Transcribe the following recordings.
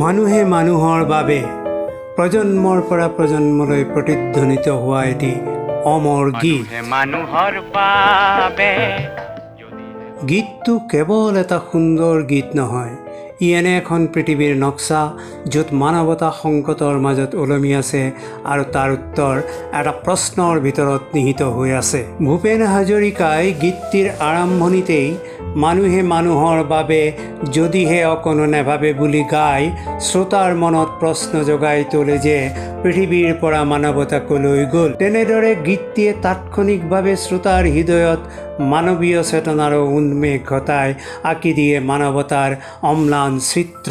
মানুহে মানুহৰ বাবে প্ৰজন্মৰ পৰা প্ৰজন্মলৈ প্ৰতিধ্বনিত হোৱা এটি অমৰ গীত। মানুহৰ বাবে গীতটো কেৱল এটা সুন্দৰ গীত নহয়, ই এনে এখন পৃথিৱীৰ নক্সা য'ত মানৱতা সংকটৰ মাজত ওলমি আছে আৰু তাৰ উত্তৰ এটা প্ৰশ্নৰ ভিতৰত নিহিত হৈ আছে। ভূপেন হাজৰিকাই গীতটিৰ আৰম্ভণিতেই মানুহে মানুহৰ বাবে যদিহে অকণো নেভাবে বুলি গাই শ্ৰোতাৰ মনত প্ৰশ্ন জগাই তোলে যে পৃথিৱীৰ পৰা মানৱতা কলৈ গ'ল। তেনেদৰে গীতটিয়ে তাৎক্ষণিকভাৱে শ্ৰোতাৰ হৃদয়ত মানৱীয় চেতনাৰো উন্মেষ ঘটাই আঁকি দিয়ে মানৱতাৰ অম্লান চিত্ৰ।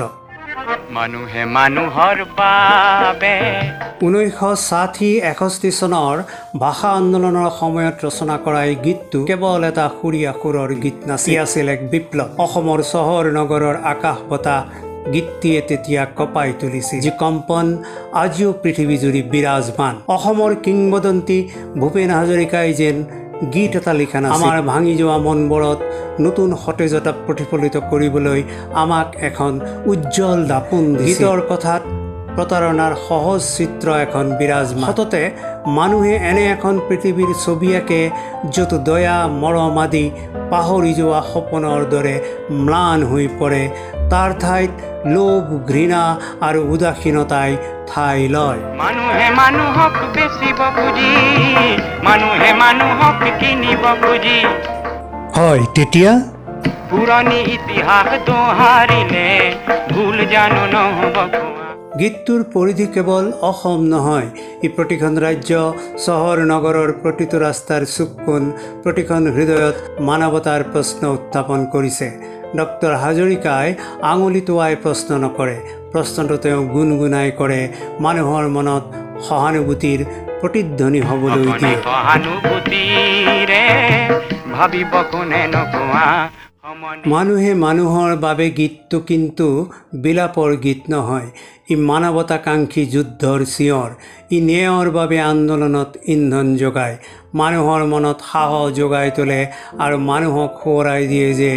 মানুহে মানুহৰ বাবে 1960-61 চনৰ ভাষা আন্দোলনৰ সময়ত ৰচনা কৰা এই গীতটো কেৱল এটা সুৰীয়া সুৰৰ গীত নাছিল, ই আছিল এক বিপ্লৱ। অসমৰ চহৰ নগৰৰ আকাশ বতাহ গীতটিয়ে তেতিয়া কঁপাই তুলিছিল, যি কম্পন আজিও পৃথিৱীজুৰি বিৰাজমান। অসমৰ কিংবদন্তি ভূপেন হাজৰিকাই যেন গীত এটা লিখা নাছিল, আমাৰ ভাঙি যোৱা মনবোৰত নতুন সতেজতা প্ৰতিফলিত কৰিবলৈ আমাক এখন উজ্জ্বল দাপোন দিছিল। গীতৰ কথাত প্ৰতাৰণাৰ সহজ চিত্ৰ এখন বিৰাজমান। সততে মানুহে এনে এখন পৃথিৱীৰ ছবি আঁকে য'ত দয়া মৰম আদি পাহৰি যোৱা সপোনৰ দৰে ম্লান হৈ পৰে। তাৰ ঠাইত লোভ ঘৃণা আৰু উদাসীনতাই ঠাই লয়। মানুহে মানুহক বেচিব খুজি, মানুহে মানুহক কিনিব খুজি, হয় তেতিয়া পুৰণি ইতিহাস দোহাৰিলে ভুল জানো নহ'ব। গীতটোৰ পৰিধি কেৱল অসম নহয়, ই প্ৰতিখন ৰাজ্য চহৰ নগৰৰ প্ৰতিটো ৰাস্তাৰ চুক কোণ প্ৰতিখন হৃদয়ত মানৱতাৰ প্ৰশ্ন উত্থাপন কৰিছে। ডক্টৰ হাজৰিকাই আঙুলি টোৱাই প্ৰশ্ন নকৰে, প্ৰশ্নটো তেওঁ গুণগুণাই কৰে, মানুহৰ মনত সহানুভূতিৰ প্ৰতিধ্বনি হ'বলৈ দিয়ে। সহানুভূতিৰে ভাবিব কোনে নকোৱা। মানুহে মানুহৰ বাবে গীতটো কিন্তু বিলাপৰ গীত নহয়, ই মানৱতাকাংক্ষী যুদ্ধৰ চিঞৰ। ই ন্যায়ৰ বাবে আন্দোলনত ইন্ধন যোগায়, মানুহৰ মনত সাহস যোগাই তোলে আৰু মানুহক সোঁৱৰাই দিয়ে যে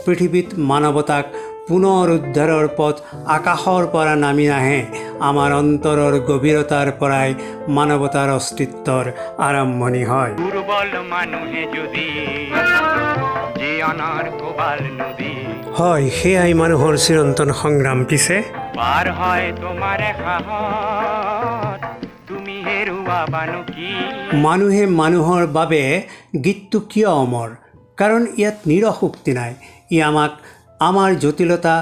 পৃথিৱীত মানৱতাক পুনৰ উদ্ধাৰৰ পথ আকাশৰ পৰা নামি নাহে, আমাৰ অন্তৰৰ গভীৰতাৰ পৰাই মানৱতাৰ অস্তিত্বৰ আৰম্ভণি হয়। দুৰ্বল মানুহে যদি জীৱনৰ কোবাল নদী, হয় সেয়াই মানুহৰ চিৰন্তন সংগ্ৰাম। পিছে পাৰ হয় তোমাৰ সাহস, তুমি হেৰুৱাবানো কি? মানুহে মানুহৰ বাবে গীতটো কিয় অমৰ? কাৰণ ইয়াত নিৰশোক্তি নাই, ই আমাক আমাৰ জটিলতা,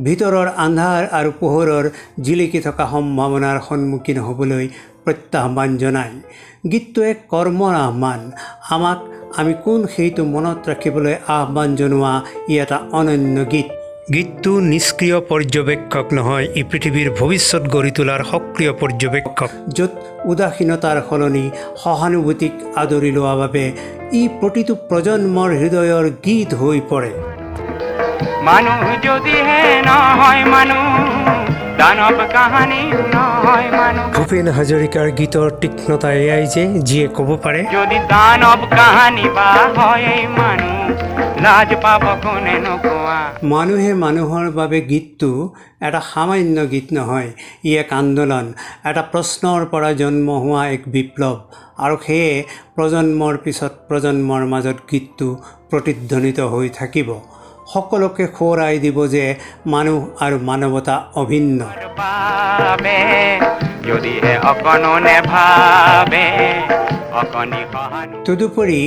ভিতৰৰ আন্ধাৰ আৰু পোহৰৰ জিলিকি থকা সম্ভাৱনাৰ সন্মুখীন হ'বলৈ প্ৰত্যাহ্বান জনায়। গীতটো এক কৰ্মৰ আহ্বান, আমাক আমি কোন সেইটো মনত ৰাখিবলৈ আহ্বান জনোৱা ই এটা অনন্য গীত। গীতটো নিষ্ক্ৰিয় পৰ্যবেক্ষক নহয়, ই পৃথিৱীৰ ভৱিষ্যত গঢ়ি তোলাৰ সক্ৰিয় পৰ্যবেক্ষক, য'ত উদাসীনতাৰ সলনি সহানুভূতিক আদৰি লোৱা বাবে ই প্ৰতিটো প্ৰজন্মৰ হৃদয়ৰ গীত হৈ পৰে। মানুহ যদিহে নহয় মানুহ, দানৱ কাহানী নহয় মানুহ। ভূপেন হাজৰিকাৰ গীতৰ তীক্ষ্ণতা এয়াই যে যিয়ে ক'ব পাৰে, যদি দানৱ কাহানী বা হয় মানুহ, লাজ পাব কোনে নকোৱা। মানুহে মানুহৰ বাবে গীতটো এটা সামান্য গীত নহয়, ই এক আন্দোলন, এটা প্ৰশ্নৰ পৰা জন্ম হোৱা এক বিপ্লৱ। আৰু সেয়ে প্ৰজন্মৰ পিছত প্ৰজন্মৰ মাজত গীতটো প্ৰতিধ্বনিত হৈ থাকিব, সকলোকে সোঁৱৰাই দিব যে মানুহ আৰু মানৱতা অভিন্ন। যদিহে অকণো নেভাবে, তদুপৰি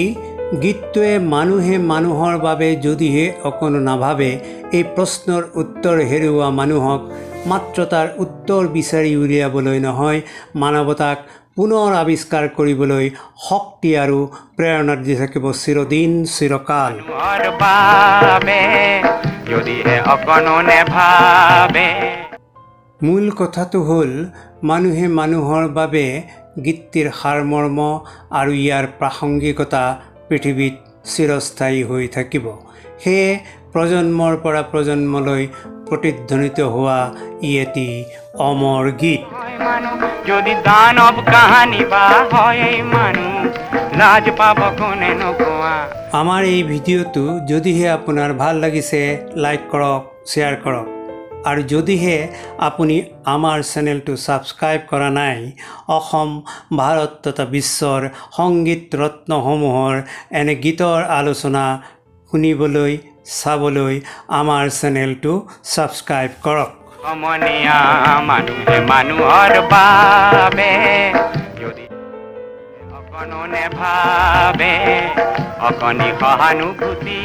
গীতটোৱে মানুহে মানুহৰ বাবে যদিহে অকণো নাভাবে এই প্ৰশ্নৰ উত্তৰ হেৰুওৱা মানুহক মাত্ৰ তাৰ উত্তৰ বিচাৰি উলিয়াবলৈ নহয়, মানৱতাক পুনৰ আৱিষ্কাৰ কৰিবলৈ শক্তি আৰু প্ৰেৰণা দি থাকিব চিৰদিন চিৰকাল। মূল কথাটো হ'ল মানুহে মানুহৰ বাবে গীতটিৰ সাৰমৰ্ম আৰু ইয়াৰ প্ৰাসংগিকতা পৃথিৱীত চিৰস্থায়ী হৈ থাকিব। সেয়ে প্ৰজন্মৰ পৰা প্ৰজন্মলৈ প্ৰতিধ্বনিত হোৱা ই এটি অমৰ গীত। যদি দানৱ কাহানী বা হয় মানুহ, লাজ পাব কোনে নকোৱা। আমাৰ এই ভিডিঅ'টো যদিহে আপোনাৰ ভাল লাগিছে লাইক কৰক, শ্বেয়াৰ কৰক আৰু যদিহে আপুনি আমাৰ চেনেলটো ছাবস্ক্ৰাইব কৰা নাই, অসম, ভাৰত তথা বিশ্বৰ সংগীত ৰত্নসমূহৰ এনে গীতৰ আলোচনা শুনিবলৈ, চাবলৈ আমাৰ চেনেলটো ছাবস্ক্ৰাইব কৰক। সমনীয়া মানুহে মানুহৰ বাবে যদি অকণো নেভাবে, অকণি সহানুভূতি